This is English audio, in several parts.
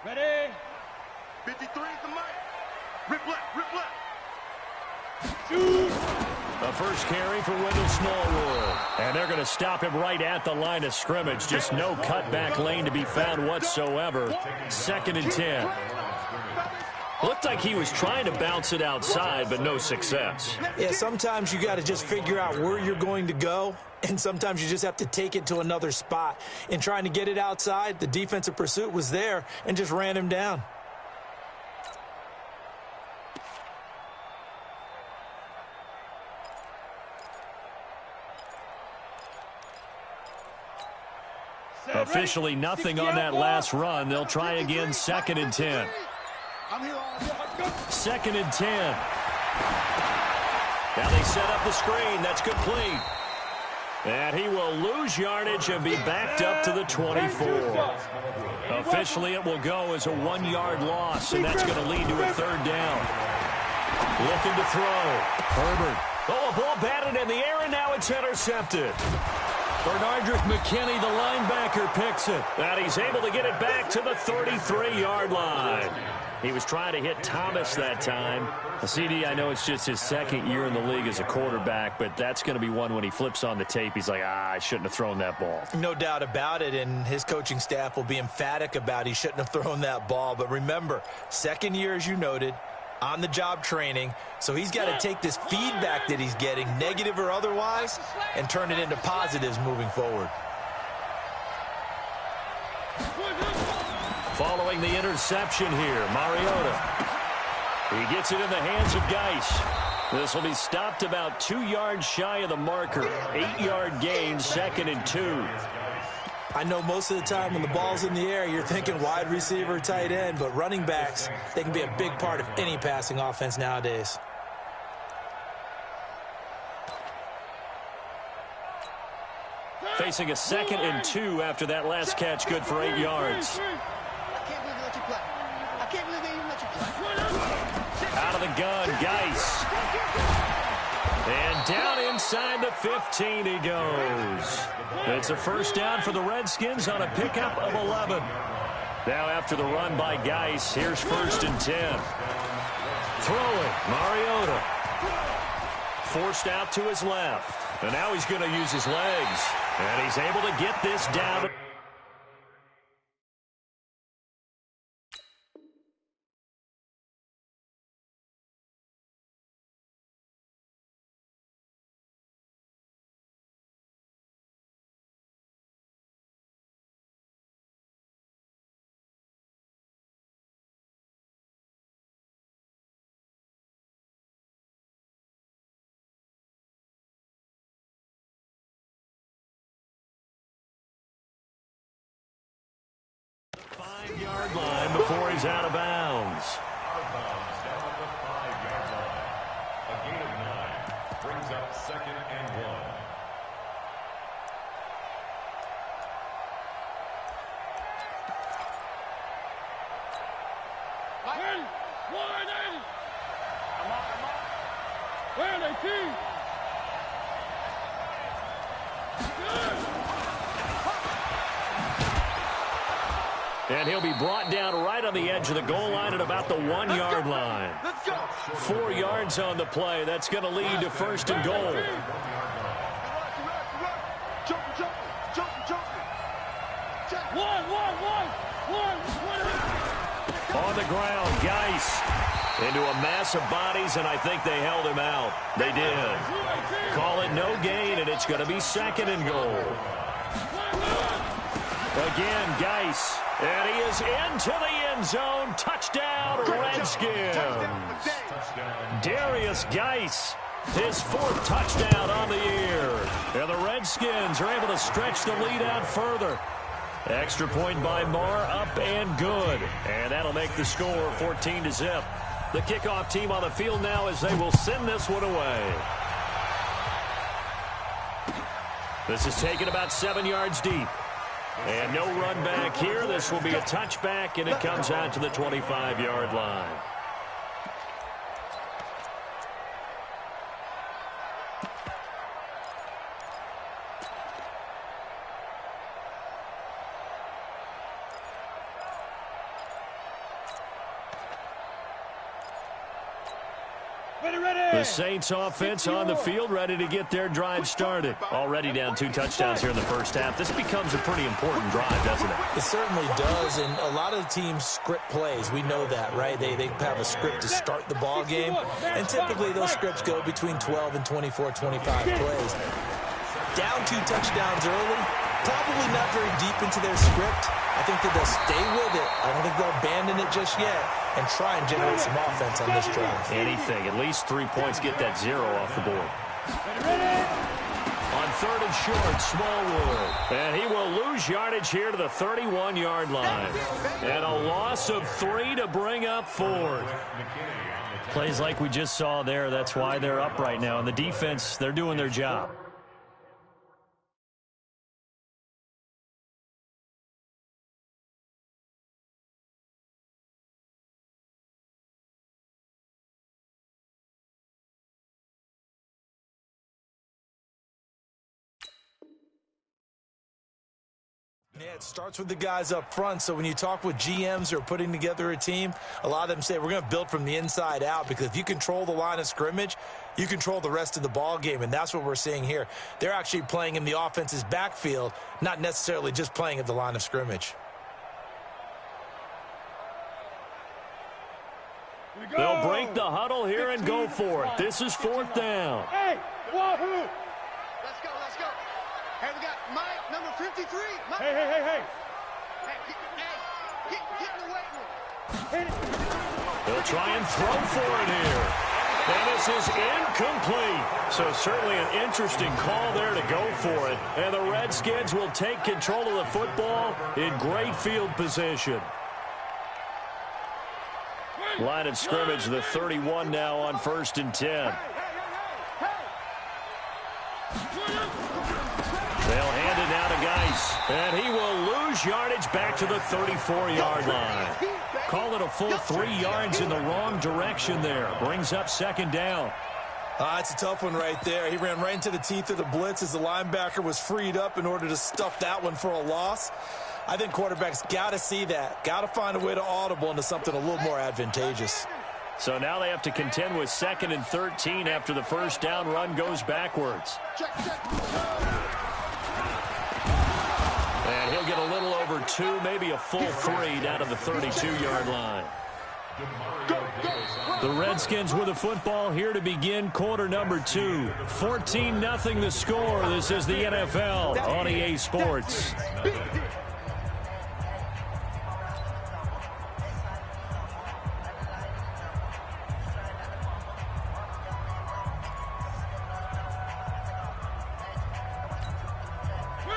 Ready? 53 is the mic. Rip left, rip left. Shoot! The first carry for Wendell Smallwood. And they're going to stop him right at the line of scrimmage. Just no cutback lane to be found whatsoever. 2nd and 10. Looked like he was trying to bounce it outside, but no success. Yeah, sometimes you got to just figure out where you're going to go, and sometimes you just have to take it to another spot. In trying to get it outside, the defensive pursuit was there and just ran him down. Officially nothing on that last run. They'll try again, 2nd and 10. 2nd and 10. Now they set up the screen. That's complete. And he will lose yardage and be backed up to the 24. Officially, it will go as a 1-yard loss, and that's going to lead to a 3rd down. Looking to throw. Herbert. Oh, a ball batted in the air, and now it's intercepted. Bernardrick McKinney, the linebacker, picks it. And he's able to get it back to the 33-yard line. He was trying to hit Thomas that time. CD, I know it's just his 2nd year in the league as a quarterback, but that's going to be one when he flips on the tape. He's like, I shouldn't have thrown that ball. No doubt about it, and his coaching staff will be emphatic about he shouldn't have thrown that ball. But remember, 2nd year, as you noted, on-the-job training, so he's got to take this feedback that he's getting, negative or otherwise, and turn it into positives moving forward. Following the interception here, Mariota. He gets it in the hands of Geis. This will be stopped about 2 yards shy of the marker. 8-yard gain, 2nd and 2. I know most of the time when the ball's in the air, you're thinking wide receiver, tight end, but running backs, they can be a big part of any passing offense nowadays. Facing a 2nd and 2 after that last catch, good for 8 yards. I can't believe they let you play. I can't believe they even let you play. Out of the gun, Geis. And down inside the 15 he goes. It's a 1st down for the Redskins on a pickup of 11. Now after the run by Geis, here's 1st and 10. Throwing, Mariota. Forced out to his left. And now he's going to use his legs. And he's able to get this down. Yard line before he's out of bounds. Out of bounds down at the 5-yard line. A gain of 9 brings up 2nd and 1. Where are they, team? And he'll be brought down right on the edge of the goal line at about the 1-yard line. 4 yards on the play. That's going to lead to 1st and goal. On the ground, Geis into a mass of bodies, and I think they held him out. They did. Call it no gain, and it's going to be 2nd and goal. Again, Geis. And he is into the end zone. Touchdown, Redskins. Darius Geis, his 4th touchdown on the year. And the Redskins are able to stretch the lead out further. Extra point by Marr, up and good. And that'll make the score 14-0. The kickoff team on the field now as they will send this one away. This is taken about 7 yards deep. And no run back here. This will be a touchback, and it comes out to the 25-yard line. The Saints offense on the field, ready to get their drive started. Already down 2 touchdowns here in the first half. This becomes a pretty important drive, doesn't it? It certainly does, and a lot of the teams script plays. We know that, right? They have a script to start the ball game, and typically those scripts go between 12 and 24, 25 plays. Down 2 touchdowns early, probably not very deep into their script. I think that they'll stay with it. I don't think they'll abandon it just yet and try and generate some offense on this drive. Anything. At least 3 points. Get that 0 off the board. On 3rd and short, Smallwood. And he will lose yardage here to the 31-yard line. And a loss of 3 to bring up 4. Plays like we just saw there. That's why they're up right now. And the defense, they're doing their job. Yeah, it starts with the guys up front. So when you talk with GMs who are putting together a team, a lot of them say we're going to build from the inside out, because if you control the line of scrimmage, you control the rest of the ball game, and that's what we're seeing here. They're actually playing in the offense's backfield, not necessarily just playing at the line of scrimmage. They'll break the huddle here and go for it. This is 4th down. Hey, Wahoo! Let's go, let's go. Hey, we got Mike, number 53. Mike. Hey. Hey, get in the weight room. Hit it. They'll try and throw for it here. And this is incomplete. So certainly an interesting call there to go for it. And the Redskins will take control of the football in great field position. Line of scrimmage, the 31 now on 1st and 10. They'll hand it now to Geis. And he will lose yardage back to the 34-yard line. Call it a full 3 yards in the wrong direction there. Brings up 2nd down. It's a tough one right there. He ran right into the teeth of the blitz as the linebacker was freed up in order to stuff that one for a loss. I think quarterbacks got to see that. Got to find a way to audible into something a little more advantageous. So now they have to contend with 2nd and 13 after the first down run goes backwards. And he'll get a little over 2, maybe a full 3 down to the 32-yard line. The Redskins with the football here to begin quarter number 2. 14-0 the score. This is the NFL on EA Sports.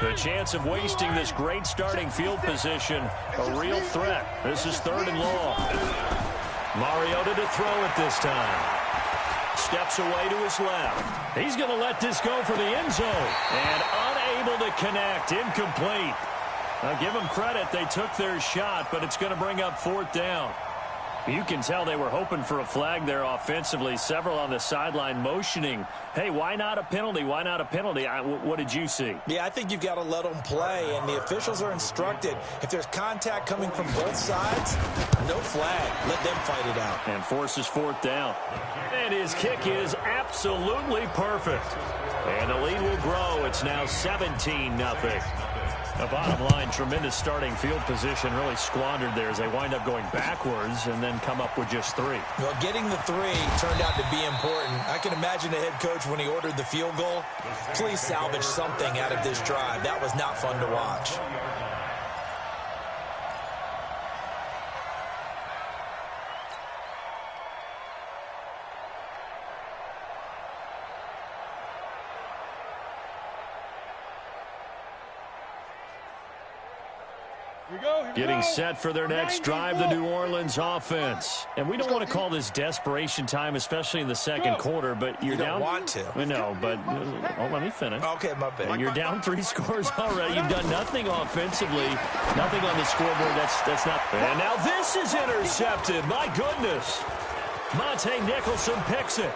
The chance of wasting this great starting field position, a real threat. This is 3rd and long. Mariota to throw it this time. Steps away to his left. He's going to let this go for the end zone. And unable to connect. Incomplete. I'll give them credit. They took their shot, but it's going to bring up 4th down. You can tell they were hoping for a flag there offensively. Several on the sideline motioning, hey, why not a penalty? Why not a penalty? What did you see? Yeah, I think you've got to let them play, and the officials are instructed. If there's contact coming from both sides, no flag. Let them fight it out. And forces 4th down. And his kick is absolutely perfect. And the lead will grow. It's now 17-0. The bottom line, tremendous starting field position, really squandered there as they wind up going backwards and then come up with just 3. Well, getting the 3 turned out to be important. I can imagine the head coach when he ordered the field goal. Please salvage something out of this drive. That was not fun to watch. Getting set for their next drive, the New Orleans offense. And we don't want to call this desperation time, especially in the second quarter, but you're down. You don't want to. No, but let me finish. Okay, my bad. You're down 3 scores already. You've done nothing offensively, nothing on the scoreboard. That's not. And now this is intercepted. My goodness. Monte Nicholson picks it.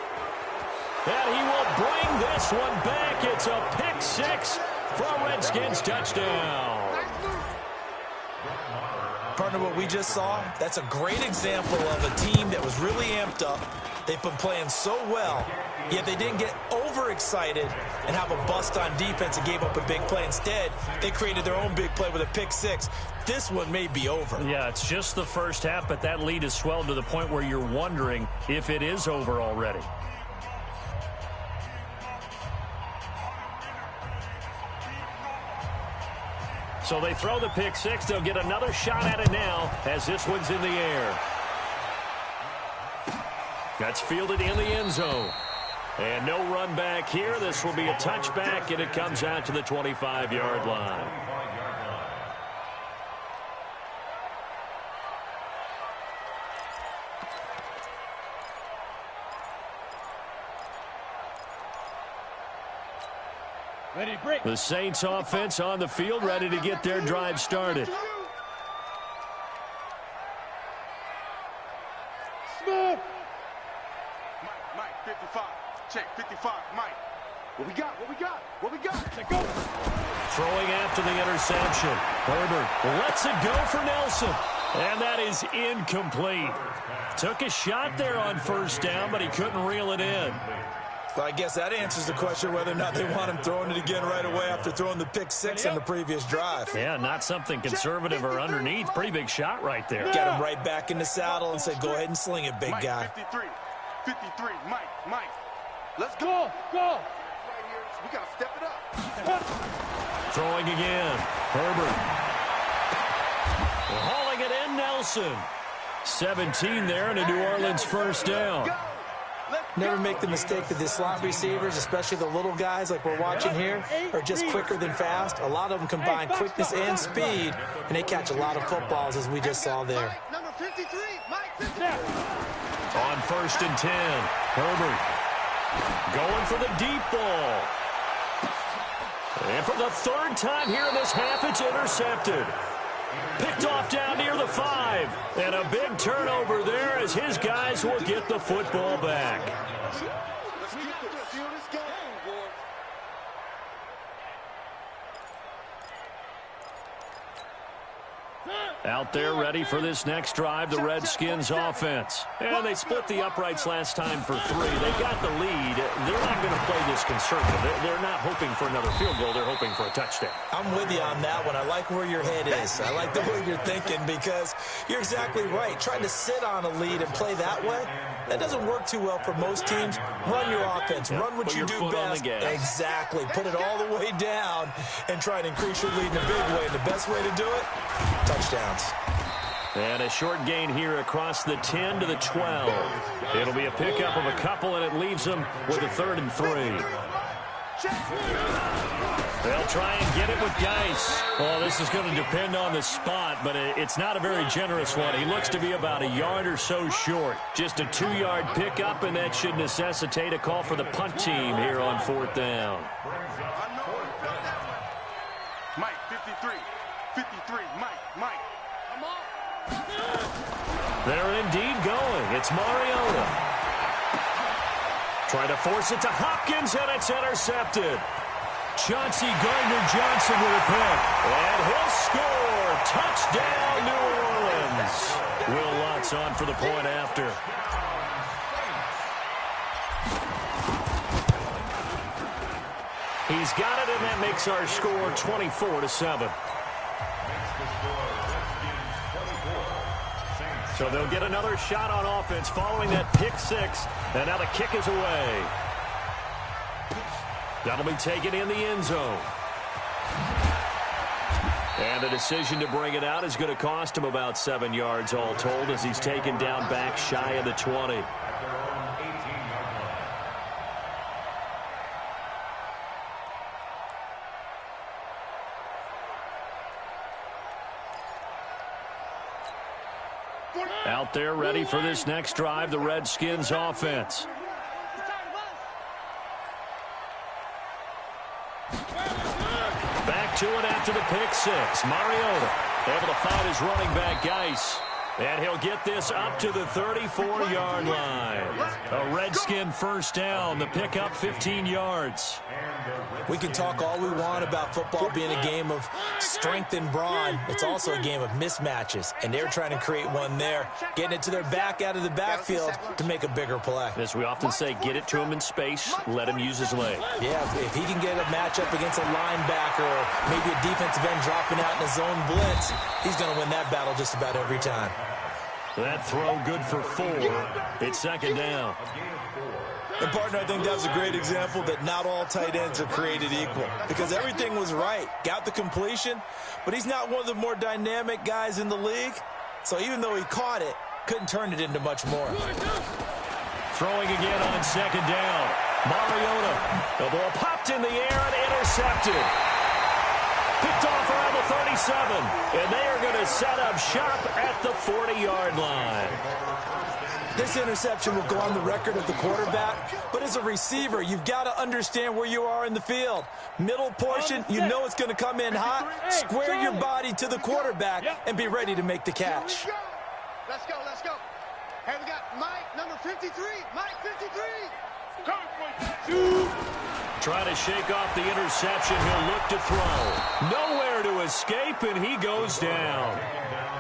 And he will bring this one back. It's a pick 6 for a Redskins touchdown. Partner, what we just saw, that's a great example of a team that was really amped up, They've been playing so well, yet they didn't get overexcited and have a bust on defense and gave up a big play. Instead, they created their own big play with a pick six. This one may be over. Yeah, it's just the first half, but that lead has swelled to the point where you're wondering if it is over already. So they throw the pick six. They'll get another shot at it now as this one's in the air. That's fielded in the end zone. And no run back here. This will be a touchback, and it comes out to the 25-yard line. The Saints offense on the field, ready to get their drive started. Smith. Mike, 55. Check, 55. Mike. What we got? What we got? What we got? Let's go. Throwing after the interception. Herbert lets it go for Nelson. And that is incomplete. Took a shot there on first down, but he couldn't reel it in. Well, I guess that answers the question whether or not they want him throwing it again right away after throwing the pick six on the previous drive. Yeah, not something conservative or underneath. Pretty big shot right there. Get him right back in the saddle and say, go ahead and sling it, big Mike, guy. 53. Mike. Let's go. Go. We got to step it up. Throwing again. Herbert. Hauling it in, Nelson. 17 there and a New Orleans first down. Never make the mistake that the slot receivers, especially the little guys like we're watching here, are just quicker than fast. A lot of them combine quickness and speed, and they catch a lot of footballs, as we just saw there. Number 53, Mike 53. On first and 10, Herbert going for the deep ball. And for the third time here in this half, it's intercepted. Picked off down near the 5. And a big turnover there as his guys will get the football back. Let's keep this. Feel this game, boy. Out there ready for this next drive, the Redskins offense. And they split the uprights last time for 3. They got the lead. They're not going to play this conservative. They're not hoping for another field goal. They're hoping for a touchdown. I'm with you on that one. I like where your head is. I like the way you're thinking because you're exactly right. Trying to sit on a lead and play that way, that doesn't work too well for most teams. Run your offense. Run what you do best. Exactly. Put it all the way down and try to increase your lead in a big way. And the best way to do it, touchdowns. And a short gain here across the 10 to the 12. It'll be a pickup of a couple, and it leaves them with a 3rd and 3. They'll try and get it with Geis. Well, this is going to depend on the spot, but it's not a very generous one. He looks to be about a yard or so short. Just a 2-yard pickup, and that should necessitate a call for the punt team here on 4th down. Mike, 53. 53, Mike. Come on. They're indeed going. It's Mariota. Trying to force it to Hopkins, and it's intercepted. Chauncey Gardner-Johnson with a pick. And he'll score. Touchdown, New Orleans. Will Lutz on for the point after. He's got it, and that makes our score 24-7. So they'll get another shot on offense following that pick six. And now the kick is away. That'll be taken in the end zone. And the decision to bring it out is going to cost him about 7 yards all told as he's taken down back shy of the 20. Out there ready for this next drive, the Redskins offense. Back to it after the pick six. Mariota able to find his running back, Geis. And he'll get this up to the 34-yard line. A Redskin first down. The pickup 15 yards. And the We can talk all we want about football being a game of strength and brawn. It's also a game of mismatches, and they're trying to create one there, getting it to their back out of the backfield to make a bigger play. As we often say, get it to him in space, let him use his leg. Yeah, if he can get a matchup against a linebacker or maybe a defensive end dropping out in a zone blitz, he's going to win that battle just about every time. That throw good for 4. It's second down. And, partner, I think that was a great example that not all tight ends are created equal because everything was right. Got the completion, but he's not one of the more dynamic guys in the league. So even though he caught it, couldn't turn it into much more. Throwing again on second down. Mariota. The ball popped in the air and intercepted. Picked off around the 37. And they are going to set up shop at the 40-yard line. This interception will go on the record of the quarterback, but as a receiver, you've got to understand where you are in the field. Middle portion, you know it's going to come in hot. Square your body to the quarterback and be ready to make the catch. Let's go, let's go. Hey, we got Mike, number 53. Mike, 53. Trying to shake off the interception. He'll look to throw. Nowhere to escape, and he goes down.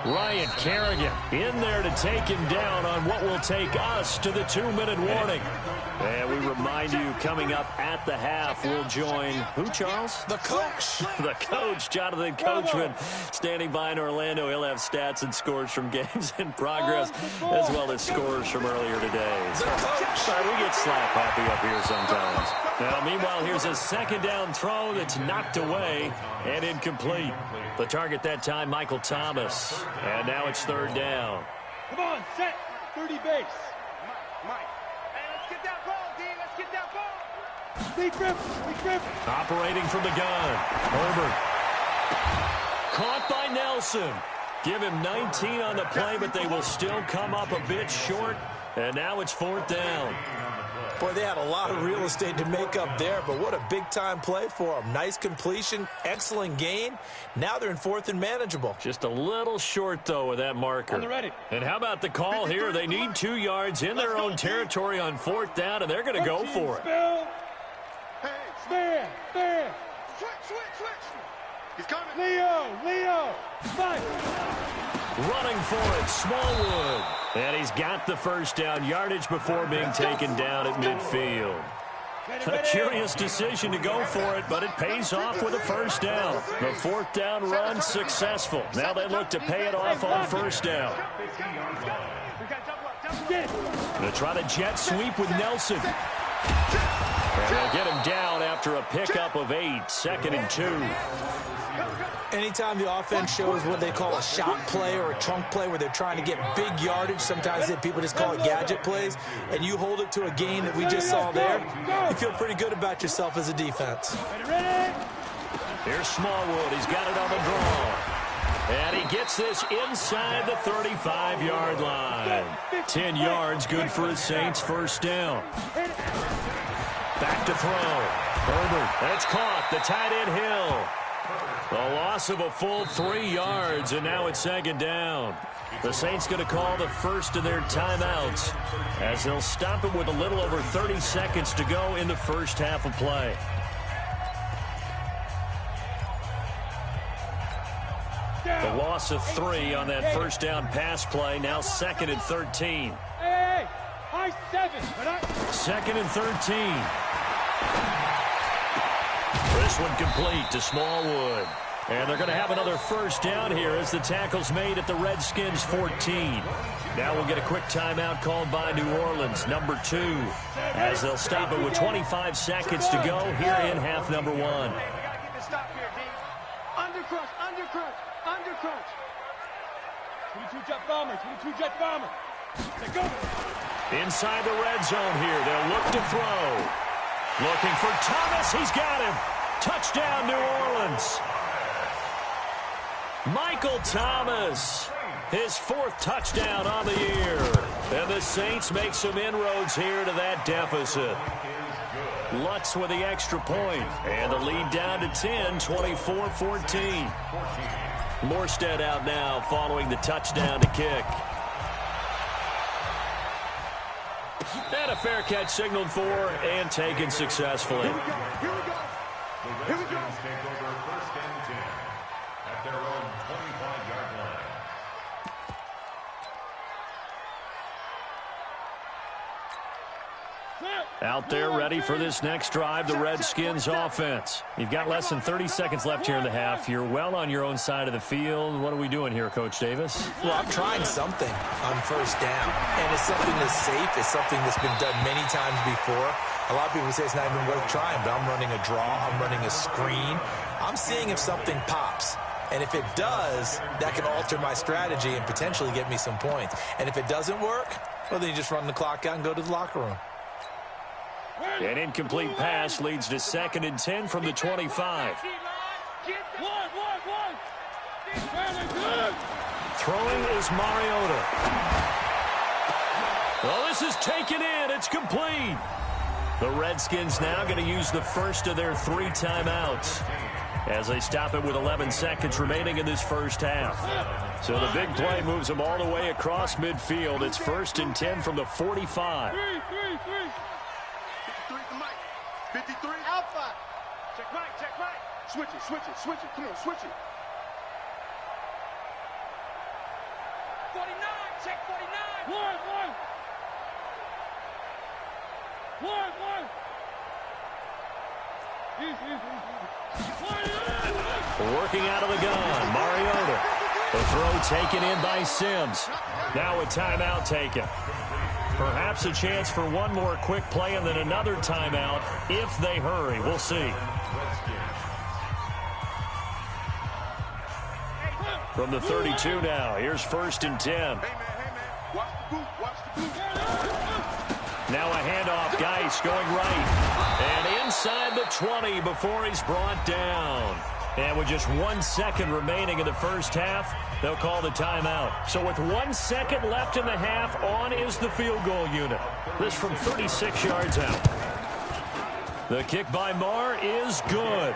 Ryan Kerrigan in there to take him down on what will take us to the 2-minute warning. And we remind you, coming up at the half, we'll join who, Charles? The coach. The coach, Jonathan Coachman, standing by in Orlando. He'll have stats and scores from games in progress, as well as scores from earlier today. So, we get slap happy up here sometimes. Now, meanwhile, here's a second down throw that's knocked away and incomplete. The target that time, Michael Thomas. And now it's third down. Come on, set. 30 base. Mike. Hey, let's get that ball, D. Let's get that ball. Big grip. Big grip. Operating from the gun. Herbert. Caught by Nelson. Give him 19 on the play, but they will still come up a bit short. And now it's fourth down. Boy, they had a lot of real estate to make up there, but what a big-time play for them. Nice completion, excellent gain. Now they're in fourth and manageable. Just a little short, though, with that marker. On the ready. And how about the call here? They need 2 yards in their own territory on fourth down, and they're going to go for it. Hey, Stand. switch. He's coming. Leo. Fight. Running for it, Smallwood. And he's got the first down yardage before being taken down at midfield. A curious decision to go for it, but it pays off with a first down. The fourth down run successful. Now they look to pay it off on first down. They'll try to jet sweep with Nelson. And they'll get him down after a pickup of 8, 2nd and 2. Anytime the offense shows what they call a shot play or a chunk play where they're trying to get big yardage, sometimes people just call it gadget plays, and you hold it to a gain that we just saw there, you feel pretty good about yourself as a defense. Here's Smallwood. He's got it on the draw. And he gets this inside the 35-yard line. 10 yards, good for his Saints first down. Back to throw. Herbert, that's caught. The tight end Hill. The loss of a full 3 yards, and now it's second down. The Saints going to call the first of their timeouts as they'll stop it with a little over 30 seconds to go in the first half of play. The loss of 3 on that first down pass play, now 2nd and 13. Hey, high 7. 2nd and 13. This one complete to Smallwood. And they're going to have another first down here as the tackle's made at the Redskins 14. Now we'll get a quick timeout called by New Orleans, number 2, as they'll stop it with 25 seconds to go here in half number 1. We got to get this stop here, D. Undercrunch. 22 jet bomber. Let's go. Inside the red zone here, they'll look to throw. Looking for Thomas, he's got him. Touchdown, New Orleans. Michael Thomas, his 4th touchdown on the year. And the Saints make some inroads here to that deficit. Lutz with the extra point. And the lead down to 10, 24-14. Morstead out now following the touchdown to kick. And a fair catch signaled for and taken successfully. The Redskins take over 1st and 10 at their own 25-yard line. Out there ready for this next drive, the Redskins offense. You've got less than 30 seconds left here in the half. You're well on your own side of the field. What are we doing here, Coach Davis? Well, I'm trying something on 1st down, and it's something that's safe. It's something that's been done many times before. A lot of people say it's not even worth trying, but I'm running a draw. I'm running a screen. I'm seeing if something pops. And if it does, that can alter my strategy and potentially get me some points. And if it doesn't work, well, then you just run the clock out and go to the locker room. An incomplete pass leads to 2nd and 10 from the 25. Throwing is Mariota. Well, this is taken in. It's complete. The Redskins now going to use the first of their 3 timeouts as they stop it with 11 seconds remaining in this first half. So the big play moves them all the way across midfield. It's 1st and 10 from the 45. 53. Alpha. Check right, check right. Switch it, switch it, switch it. Come on, switch it. 49, check 49. One. Working out of the gun, Mariota. The throw taken in by Sims. Now a timeout taken. Perhaps a chance for one more quick play and then another timeout if they hurry. We'll see. From the 32 now, here's 1st and 10. Hey, man. Watch the boot, watch the boot. Now a handoff, Geis going right. And inside the 20 before he's brought down. And with just 1 second remaining in the first half, they'll call the timeout. So with 1 second left in the half, on is the field goal unit. This from 36 yards out. The kick by Marr is good.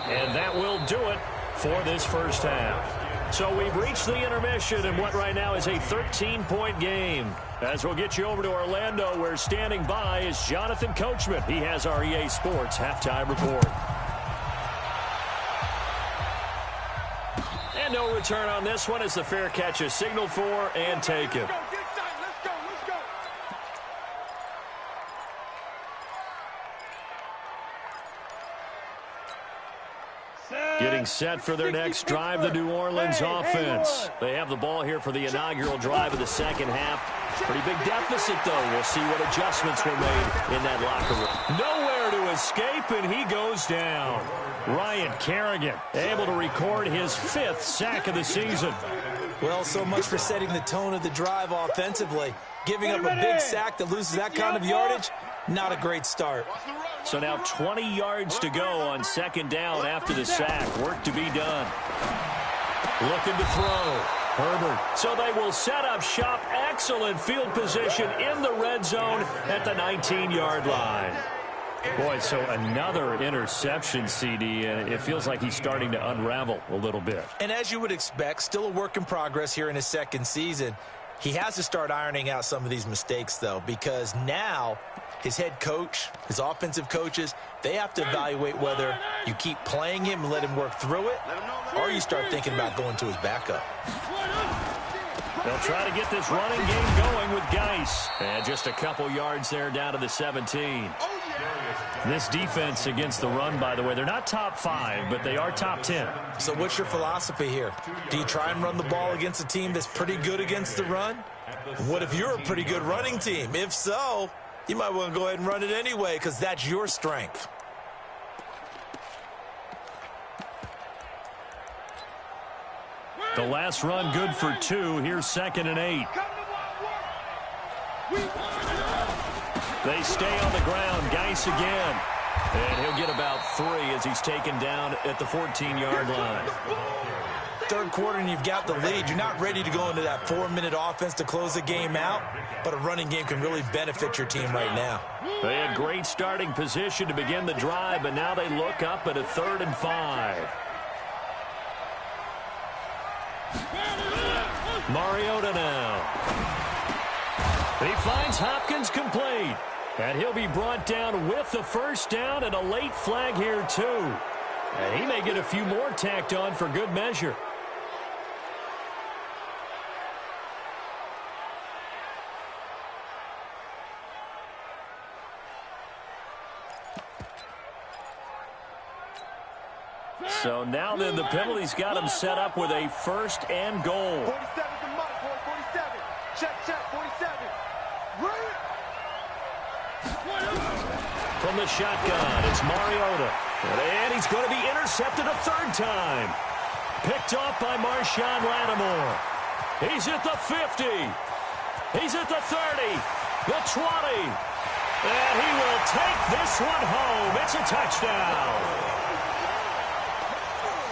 And that will do it for this first half. So we've reached the intermission in what right now is a 13-point game. As we'll get you over to Orlando, where standing by is Jonathan Coachman. He has our EA Sports halftime report. And no return on this one as the fair catch is signaled for and taken. Getting set for their next drive, the New Orleans offense. They have the ball here for the inaugural drive of the second half. Pretty big deficit, though. We'll see what adjustments were made in that locker room. Nowhere to escape, and he goes down. Ryan Kerrigan able to record his 5th sack of the season. Well, so much for setting the tone of the drive offensively. Giving up a big sack that loses that kind of yardage, not a great start. So now 20 yards to go on 2nd down after the sack. Work to be done. Looking to throw. Herbert. So they will set up shop. Excellent field position in the red zone at the 19-yard line. Boy, so another interception, CD, and it feels like he's starting to unravel a little bit. And as you would expect, still a work in progress here in his 2nd season. He has to start ironing out some of these mistakes, though, because now his head coach, his offensive coaches, they have to evaluate whether you keep playing him and let him work through it, or you start thinking about going to his backup. They'll try to get this running game going with Geis. And just a couple yards there down to the 17. This defense against the run, by the way, they're not top 5, but they are top 10. So what's your philosophy here? Do you try and run the ball against a team that's pretty good against the run? What if you're a pretty good running team? If so, you might want to go ahead and run it anyway because that's your strength. The last run good for 2. Here's 2nd and 8. They stay on the ground. Geis again. And he'll get about 3 as he's taken down at the 14-yard line. 3rd quarter and you've got the lead. You're not ready to go into that 4-minute offense to close the game out, but a running game can really benefit your team right now. They had great starting position to begin the drive, but now they look up at a 3rd and 5. Mariota now. He finds Hopkins complete. And he'll be brought down with the first down and a late flag here, too. And he may get a few more tacked on for good measure. So now then the penalty's got him set up with a first and goal. 47 to Mike, boy, 47. Check, 47. From the shotgun, it's Mariota. And he's going to be intercepted a third time. Picked off by Marshawn Lattimore. He's at the 50. He's at the 30. The 20. And he will take this one home. It's a touchdown.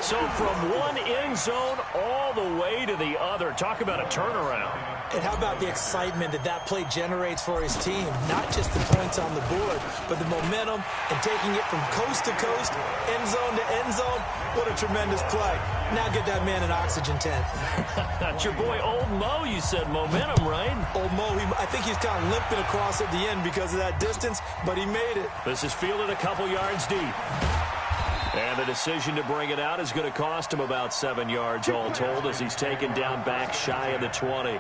So from one end zone all the way to the other. Talk about a turnaround. And how about the excitement that that play generates for his team? Not just the points on the board, but the momentum and taking it from coast to coast, end zone to end zone. What a tremendous play. Now get that man an oxygen tent. That's your boy Old Mo, you said. Momentum, right? Old Mo, I think he's kind of limping across at the end because of that distance, but he made it. This is fielded a couple yards deep. And the decision to bring it out is going to cost him about 7 yards all told as he's taken down back shy of the 20.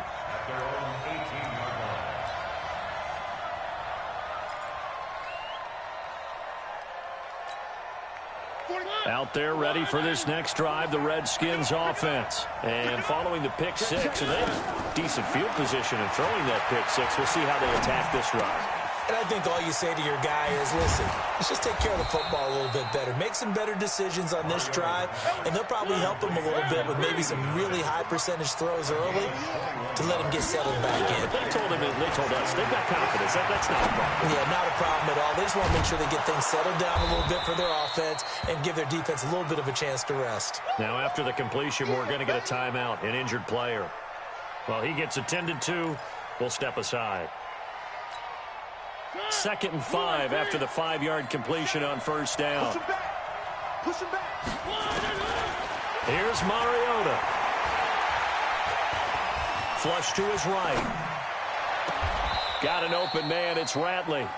Out there ready for this next drive, the Redskins offense. And following the pick six, and they have decent field position in throwing that pick six. We'll see how they attack this drive. And I think all you say to your guy is, listen, let's just take care of the football a little bit better. Make some better decisions on this drive, and they'll probably help him a little bit with maybe some really high percentage throws early to let him get settled back in. They told us, they've got confidence. That's not a problem. Yeah, not a problem at all. They just want to make sure they get things settled down a little bit for their offense and give their defense a little bit of a chance to rest. Now, after the completion, we're going to get a timeout, an injured player. Well, he gets attended to. We'll step aside. 2nd and 5 after the 5-yard completion on first down. Push him back. Push him back. Here's Mariota. Flush to his right. Got an open man. It's Ratley.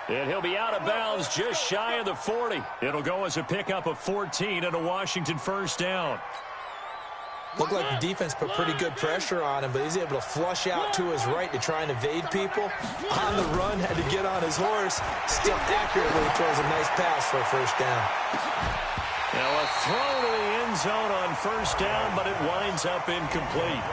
And he'll be out of bounds just shy of the 40. It'll go as a pickup of 14 and a Washington first down. Looked like the defense put pretty good pressure on him, but he's able to flush out to his right to try and evade people. On the run, had to get on his horse. Still accurately throws a nice pass for a first down. Now a throw to the end zone on first down, but it winds up incomplete.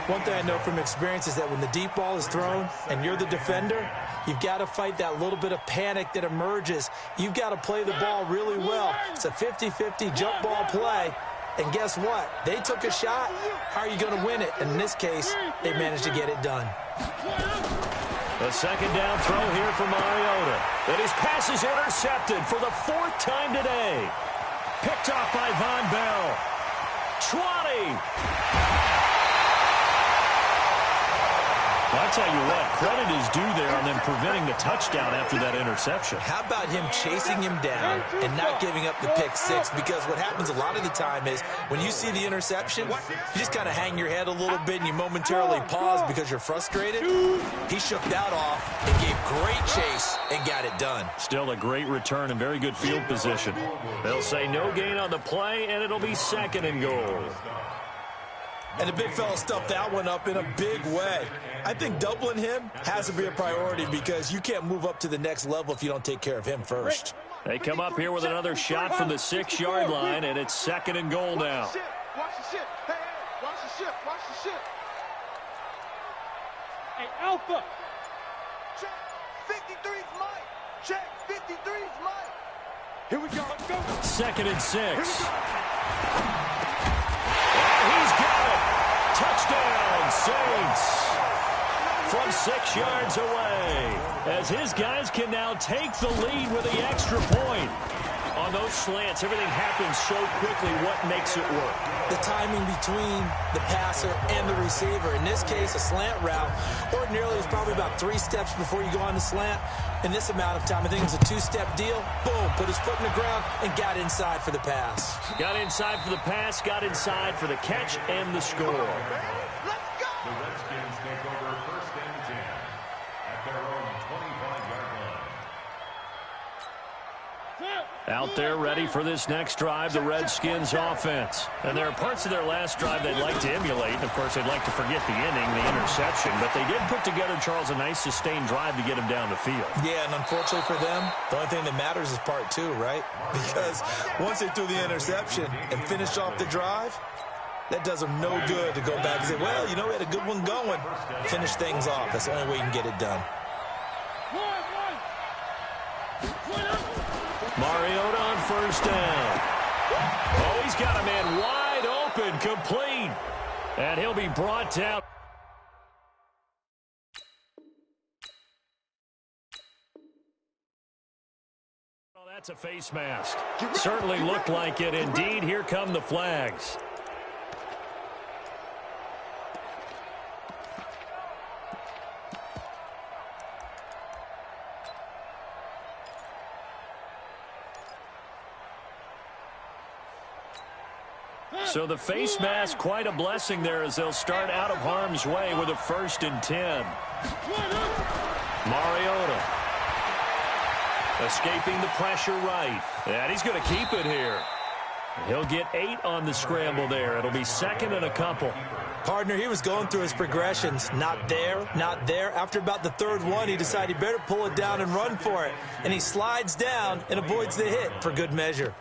One thing I know from experience is that when the deep ball is thrown and you're the defender, you've got to fight that little bit of panic that emerges. You've got to play the ball really well. It's a 50-50 jump ball play. And guess what? They took a shot. How are you going to win it? And in this case, they managed to get it done. The second down throw here for Mariota. And his pass is intercepted for the 4th time today. Picked off by Von Bell. 20. Well, I tell you what, credit is due there on them preventing the touchdown after that interception. How about him chasing him down and not giving up the pick six? Because what happens a lot of the time is when you see the interception, you just kind of hang your head a little bit and you momentarily pause because you're frustrated. He shook that off and gave great chase and got it done. Still a great return and very good field position. They'll say no gain on the play, and it'll be 2nd and goal. And the big fella stuffed that one up in a big way. I think doubling him has to be a priority because you can't move up to the next level if you don't take care of him first. They come up here with another shot from the 6-yard line, and it's 2nd and goal now. Watch the ship. Hey, watch the ship. Watch the ship. Hey, Alpha. Check. 53's Mike. Check. 53's Mike. Here we go. Let's go. 2nd and 6. Here we go. He's got it. Touchdown, Saints. From 6 yards away, as his guys can now take the lead with the extra point. On those slants, everything happens so quickly. What makes it work? The timing between the passer and the receiver. In this case, a slant route. Ordinarily, it's probably about 3 steps before you go on the slant. In this amount of time, I think it was a 2-step deal. Boom, put his foot in the ground and got inside for the pass. Got inside for the pass, got inside for the catch and the score. Let's go. The Redskins take over 1st and 10 at their own 25-yard line. Out there ready for this next drive, the Redskins offense. And there are parts of their last drive they'd like to emulate. Of course, they'd like to forget the inning, the interception. But they did put together, Charles, a nice sustained drive to get him down the field. Yeah, and unfortunately for them, the only thing that matters is part two, right? Because once they threw the interception and finished off the drive, that does them no good to go back and say, well, you know, we had a good one going. Finish things off. That's the only way you can get it done. Mariota on first down. Oh, he's got a man wide open, complete. And he'll be brought down. Oh, that's a face mask. Certainly looked like it. Indeed, here come the flags. So the face mask, quite a blessing there as they'll start out of harm's way with a 1st and 10. Mariota escaping the pressure right. And he's going to keep it here. He'll get 8 on the scramble there. It'll be 2nd and a couple. Partner, he was going through his progressions. Not there, not there. After about the 3rd one, he decided he better pull it down and run for it. And he slides down and avoids the hit for good measure.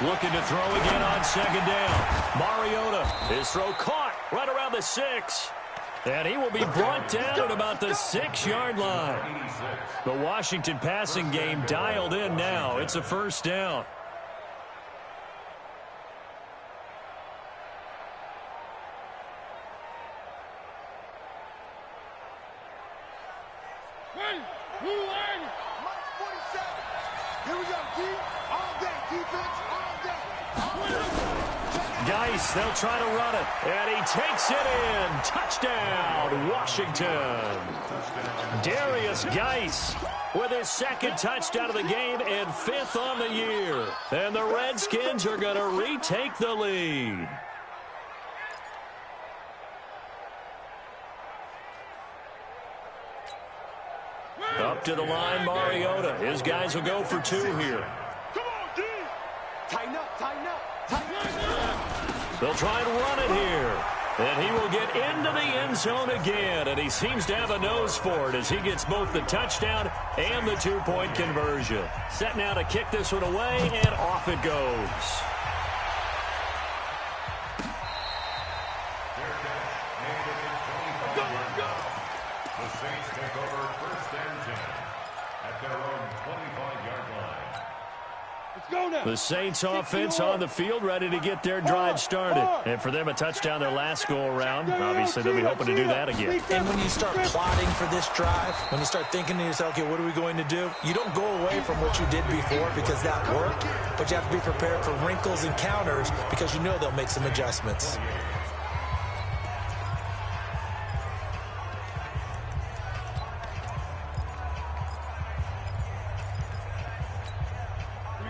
Looking to throw again on 2nd down. Mariota, his throw caught right around the 6. And he will be brought down at about the 6-yard line. The Washington passing game dialed in now. It's a 1st down. They'll try to run it, and he takes it in. Touchdown, Washington. Darius Geis with his 2nd touchdown of the game and 5th on the year. And the Redskins are going to retake the lead. Up to the line, Mariota. His guys will go for 2 here. Come on, D. Tighten up, tighten up, tighten up. They'll try and run it here. And he will get into the end zone again. And he seems to have a nose for it as he gets both the touchdown and the 2-point conversion. Set now to kick this one away, and off it goes. The Saints take over 1st and 10 at their own 25-yard line. The Saints offense on the field ready to get their drive started. And for them, a touchdown their last go-around. Obviously, they'll be hoping to do that again. And when you start plotting for this drive, when you start thinking to yourself, okay, what are we going to do? You don't go away from what you did before because that worked, but you have to be prepared for wrinkles and counters because you know they'll make some adjustments.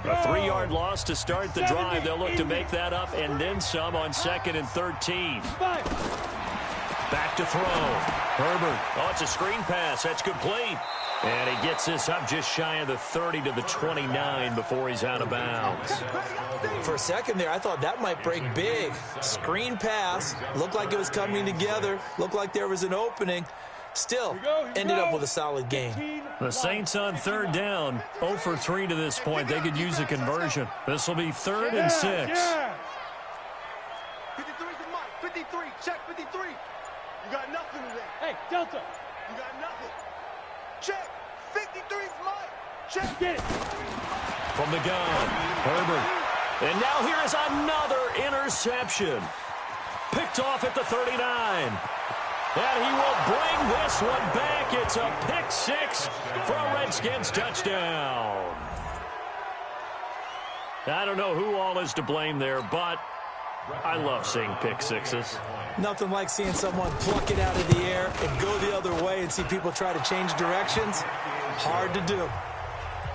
A 3-yard loss to start the drive. They'll look to make that up and then some on 2nd and 13. Back to throw. Herbert. Oh, it's a screen pass. That's complete. And he gets this up just shy of the 30 to the 29 before he's out of bounds. For a second there, I thought that might break big. Screen pass. Looked like it was coming together. Looked like there was an opening. Still, ended up with a solid game. The Saints on 3rd down, 0 for 3 to this point. They could use a conversion. This will be 3rd and 6. 53 to Mike. 53. Check 53. You got nothing today. Hey, Delta. You got nothing. Check. 53's Mike. Check. Get it. From the gun, Herbert. And now here is another interception. Picked off at the 39. And he will bring this one back. It's a pick 6 for a Redskins touchdown. I don't know who all is to blame there, but I love seeing pick sixes. Nothing like seeing someone pluck it out of the air and go the other way and see people try to change directions. Hard to do.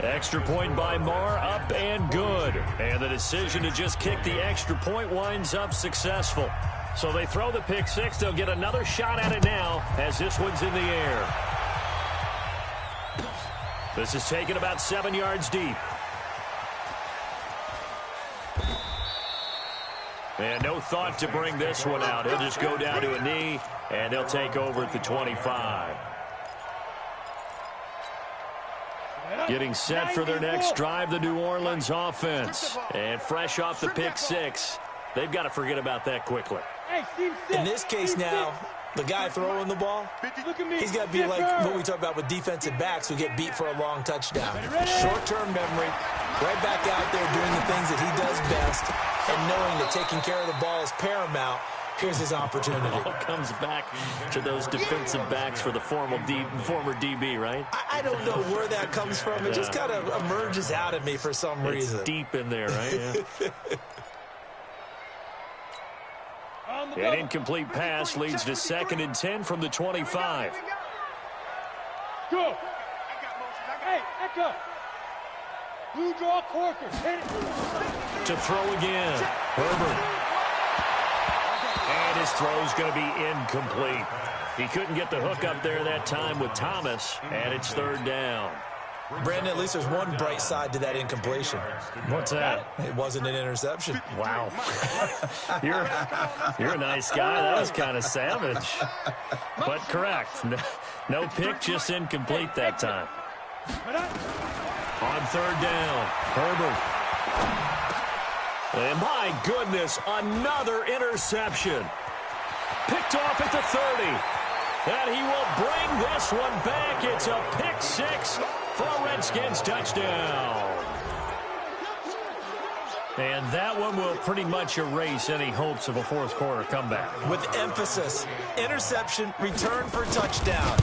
Extra point by Marr, up and good. And the decision to just kick the extra point winds up successful. So they throw the pick six. They'll get another shot at it now as this one's in the air. This is taken about 7 yards deep. And no thought to bring this one out. He'll just go down to a knee, and they'll take over at the 25. Getting set for their next drive, the New Orleans offense. And fresh off the pick six, they've got to forget about that quickly. In this case now, the guy throwing the ball, he's got to be like what we talk about with defensive backs who get beat for a long touchdown. Short-term memory, right back out there doing the things that he does best, and knowing that taking care of the ball is paramount. Here's his opportunity. It all comes back to those defensive backs for the former DB, right? I don't know where that comes from. It just kind of emerges out of me for some reason. It's deep in there, right? Yeah. An incomplete pass leads to 2nd and 10 from the 25. Go. Hey, echo. Blue draw Corker. Hit it. To throw again. Herbert. And his throw's going to be incomplete. He couldn't get the hook up there that time with Thomas, and it's 3rd down. Brandon, at least there's one bright side to that incompletion. What's that? It wasn't an interception. Wow. You're a nice guy. That was kind of savage. But correct. No pick, just incomplete that time. On 3rd down, Herbert. And my goodness, another interception. Picked off at the 30. And he will bring this one back. It's a pick six for a Redskins touchdown. And that one will pretty much erase any hopes of a 4th quarter comeback. With emphasis, interception, return for touchdown.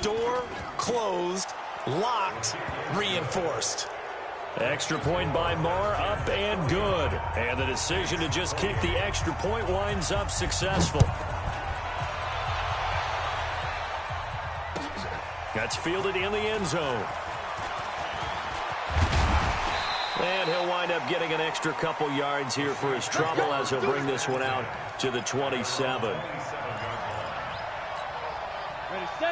Door closed, locked, reinforced. Extra point by Marr, up and good. And the decision to just kick the extra point winds up successful. That's fielded in the end zone. And he'll wind up getting an extra couple yards here for his trouble as he'll bring this one out to the 27.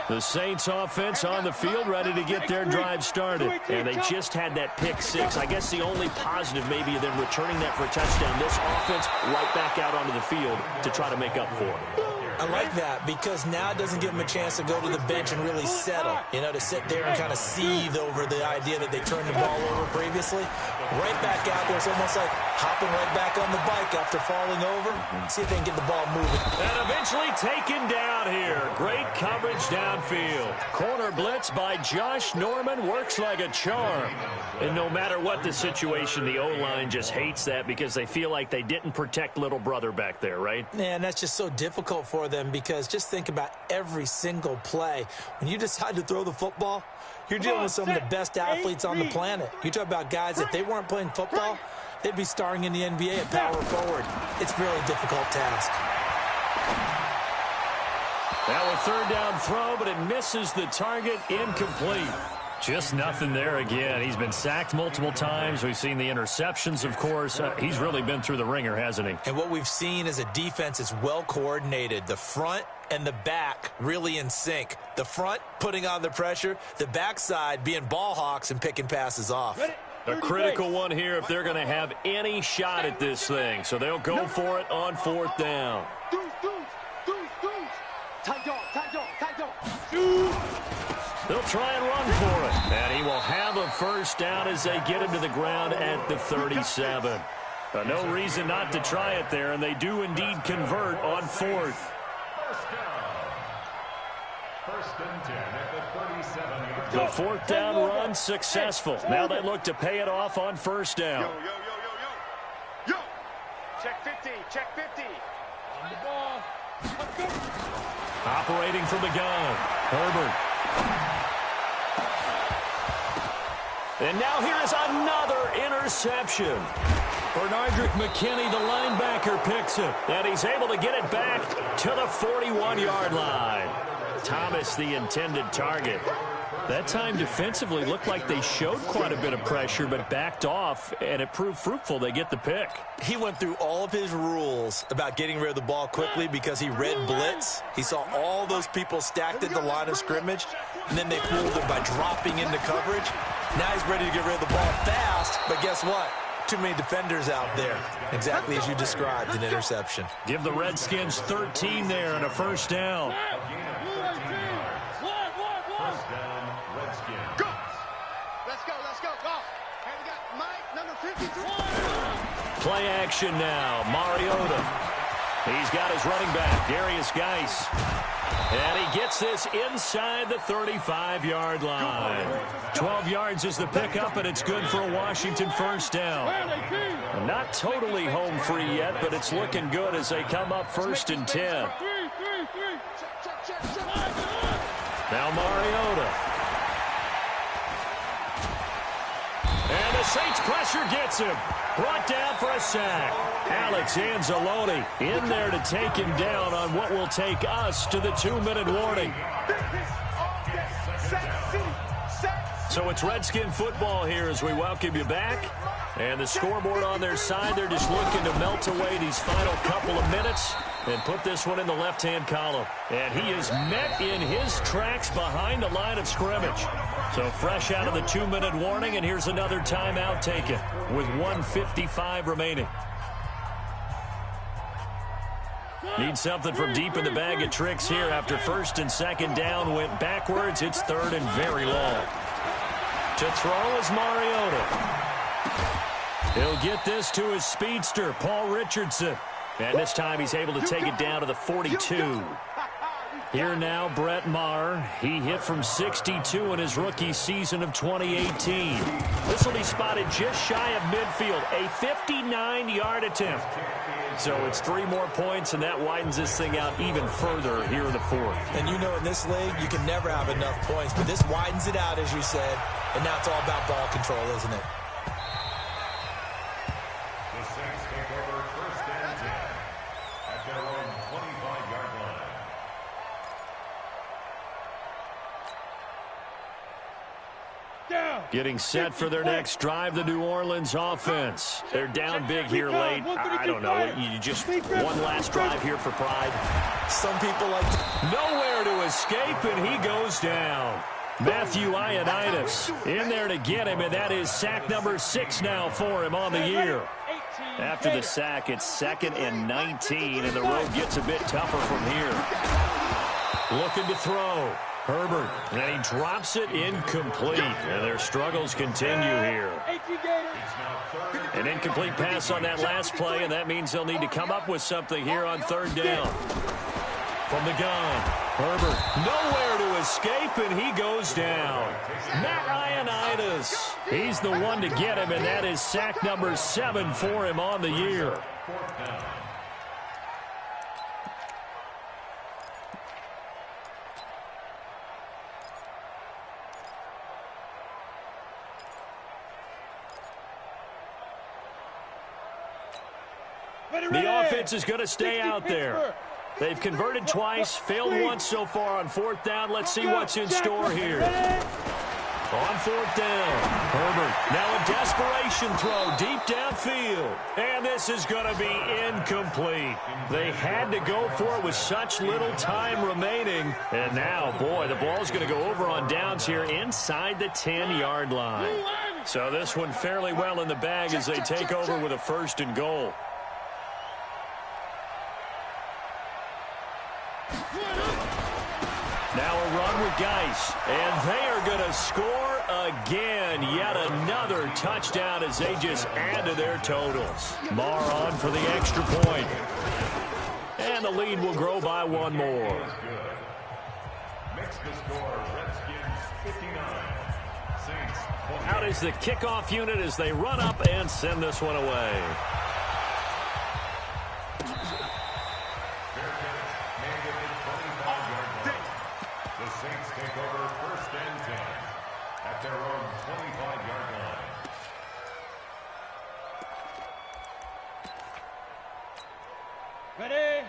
The Saints offense on the field, ready to get their drive started. And they just had that pick six. I guess the only positive maybe of them returning that for a touchdown. This offense right back out onto the field to try to make up for it. I like that because now it doesn't give them a chance to go to the bench and really settle. You know, to sit there and kind of seethe over the idea that they turned the ball over previously. Right back out there. It's almost like hopping right back on the bike after falling over. See if they can get the ball moving. And eventually taken down here. Great coverage downfield. Corner blitz by Josh Norman works like a charm. And no matter what the situation, the O-line just hates that because they feel like they didn't protect little brother back there, right? Man, that's just so difficult for them because just think about every single play. When you decide to throw the football, you're dealing with some of the best athletes on the planet. You talk about guys, if they weren't playing football, they'd be starring in the NBA at power forward. It's a really difficult task. Now a 3rd down throw, but it misses the target, incomplete. Just nothing there again. He's been sacked multiple times. We've seen the interceptions, of course. He's really been through the ringer, hasn't he? And what we've seen is a defense that's well coordinated. The front and the back really in sync. The front putting on the pressure, the backside being ball hawks and picking passes off. A critical one here if they're going to have any shot at this thing. So they'll go for it on 4th down. They'll try and run for it. And he will have a 1st down as they get him to the ground at the 37. No reason not to try it there, and they do indeed convert on 4th. 1st and 10 at the 37-yard The 4th down run successful. Now they look to pay it off on 1st down. Yo. Check 50. Check 50. On the ball. Operating from the gun, Herbert. And now here is another interception. Bernardrick McKinney, the linebacker, picks it. And he's able to get it back to the 41-yard line. Thomas, the intended target. That time defensively looked like they showed quite a bit of pressure, but backed off, and it proved fruitful. They get the pick. He went through all of his rules about getting rid of the ball quickly because he read blitz. He saw all those people stacked at the line of scrimmage, and then they fooled him by dropping into coverage. Now he's ready to get rid of the ball fast, but guess what? Too many defenders out there. Exactly as you described, an interception. Give the Redskins 13 there and a first down. First down, Redskins. Go! Let's go, go! And we got Mike, number 53. Play action now. Mariota. He's got his running back, Darius Geis. And he gets this inside the 35-yard line. 12 yards is the pickup, and it's good for a Washington first down. Not totally home free yet, but it's looking good as they come up first and 10. Now Mariota. And the Saints pressure gets him. Brought down for a sack. Alex Anzalone in there to take him down on what will take us to the 2-minute warning. So it's Redskin football here as we welcome you back. And the scoreboard on their side, they're just looking to melt away these final couple of minutes and put this one in the left-hand column. And he is met in his tracks behind the line of scrimmage. So fresh out of the 2-minute warning, and here's another timeout taken with 1:55 remaining. Need something from deep in the bag of tricks here after first and second down went backwards. It's third and very long. To throw is Mariota. He'll get this to his speedster, Paul Richardson. And this time he's able to take it down to the 42. Here now, Brett Maher. He hit from 62 in his rookie season of 2018. This will be spotted just shy of midfield, a 59-yard attempt. So it's 3 more points, and that widens this thing out even further here in the fourth. And you know in this league, you can never have enough points, but this widens it out, as you said, and now it's all about ball control, isn't it? The Saints take over first and 10 at their own 25-yard line. Getting set for their next drive, the New Orleans offense. They're down big here late. I don't know. You just one last drive here for pride. Some people like to... Nowhere to escape, and he goes down. Matthew Ioannidis in there to get him, and that is sack number 6 now for him on the year. After the sack, it's 2nd and 19, and the road gets a bit tougher from here. Looking to throw. Herbert, and he drops it incomplete, and their struggles continue here. An incomplete pass on that last play, and that means they'll need to come up with something here on 3rd down. From the gun, Herbert, nowhere to escape, and he goes down. Matt Ioannidis, he's the one to get him, and that is sack number 7 for him on the year. The offense is going to stay out there. They've converted twice, failed once so far on 4th down. Let's see what's in store here. On 4th down, Herbert, now a desperation throw deep downfield. And this is going to be incomplete. They had to go for it with such little time remaining. And now, boy, the ball's going to go over on downs here inside the 10-yard line. So this one fairly well in the bag as they take over with a 1st and goal. Now a run with Geis, and they are going to score again. Yet another touchdown as they just add to their totals. Maher on for the extra point. And the lead will grow by 1 more. Makes the score Redskins 59. Saints 28. Out is the kickoff unit as they run up and send this one away. Saints take over 1st and 10 at their own 25-yard line.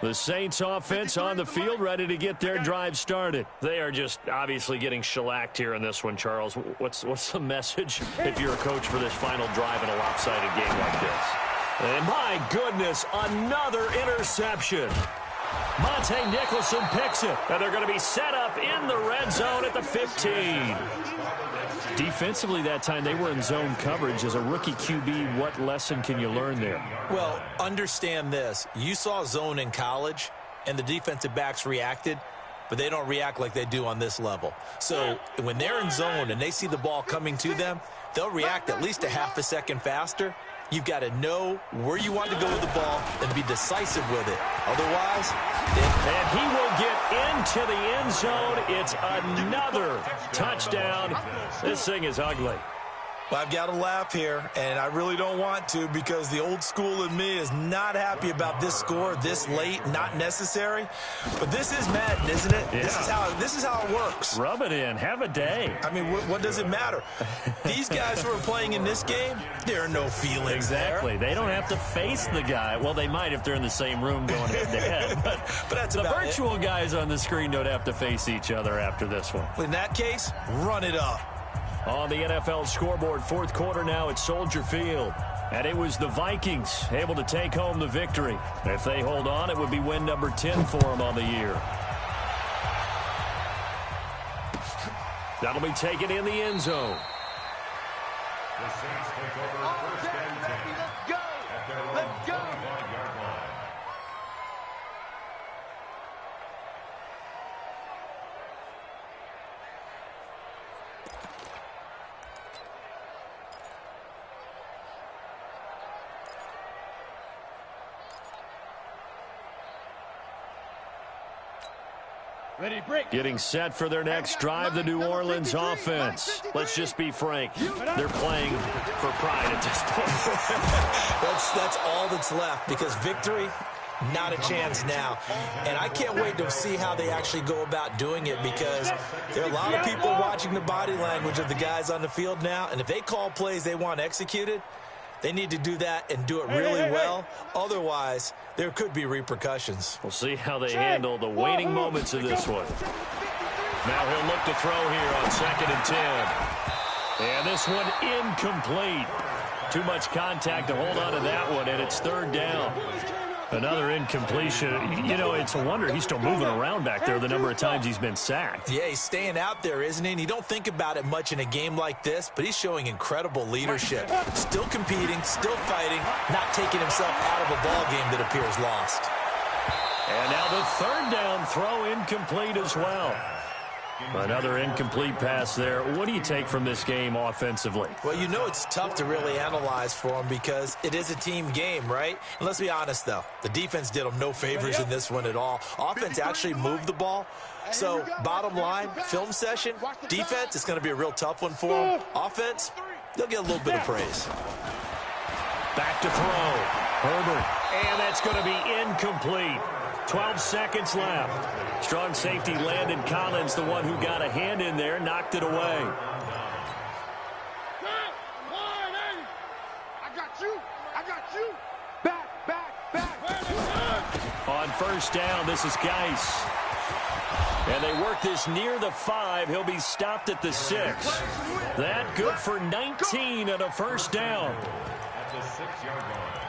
The Saints offense on the field, ready to get their drive started. They are just obviously getting shellacked here in this one, Charles. What's the message if you're a coach for this final drive in a lopsided game like this? And my goodness, another interception. Monte Nicholson picks it, and they're going to be set up in the red zone at the 15. Defensively that time, they were in zone coverage. As a rookie QB, what lesson can you learn there? Well, understand this. You saw zone in college, and the defensive backs reacted, but they don't react like they do on this level. So when they're in zone and they see the ball coming to them, they'll react at least a half a second faster. You've got to know where you want to go with the ball and be decisive with it. Otherwise, and he will get into the end zone. It's another touchdown. This thing is ugly. Well, I've got to laugh here, and I really don't want to because the old school in me is not happy about this score this late, not necessary. But this is Madden, isn't it? Yeah. This is how it works. Rub it in. Have a day. I mean, what does it matter? These guys who are playing in this game, there are no feelings exactly. there. They don't have to face the guy. Well, they might if they're in the same room going head-to-head. But that's the virtual guys on the screen don't have to face each other after this one. In that case, run it up. On the NFL scoreboard, fourth quarter now at Soldier Field. And it was the Vikings able to take home the victory. If they hold on, it would be win number 10 for them on the year. That'll be taken in the end zone. The Saints take over first and 10. Let's go. At their own Let's go. 25-yard line. Getting set for their next drive, the New Orleans offense. Let's just be frank. They're playing for pride at this point. That's all that's left because victory, not a chance now. And I can't wait to see how they actually go about doing it because there are a lot of people watching the body language of the guys on the field now. And if they call plays they want executed, they need to do that and do it really well. Otherwise, there could be repercussions. We'll see how they handle the waning moments of this one. Now he'll look to throw here on 2nd and 10. And this one incomplete. Too much contact to hold on to that one, and it's 3rd down. Another incompletion. You know, it's a wonder he's still moving around back there the number of times he's been sacked. Yeah, he's staying out there, isn't he? And you don't think about it much in a game like this, but he's showing incredible leadership. Still competing, still fighting, not taking himself out of a ball game that appears lost. And now the 3rd down throw incomplete as well. Another incomplete pass there. What do you take from this game offensively? Well, you know it's tough to really analyze for them because it is a team game, right? And let's be honest, though. The defense did them no favors in this one at all. Offense actually moved the ball. So, bottom line, film session, defense, it's going to be a real tough one for them. Offense, they'll get a little bit of praise. Back to throw. Herbert. And that's going to be incomplete. 12 seconds left. Strong safety Landon Collins, the one who got a hand in there, knocked it away. I got you. I got you. Back. On 1st down, this is Geis. And they work this near the 5. He'll be stopped at the 6. That good for 19 and a 1st down. At the 6-yard line.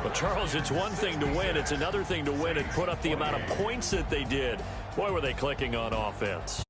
Well, Charles, it's one thing to win. It's another thing to win and put up the amount of points that they did. Boy, were they clicking on offense.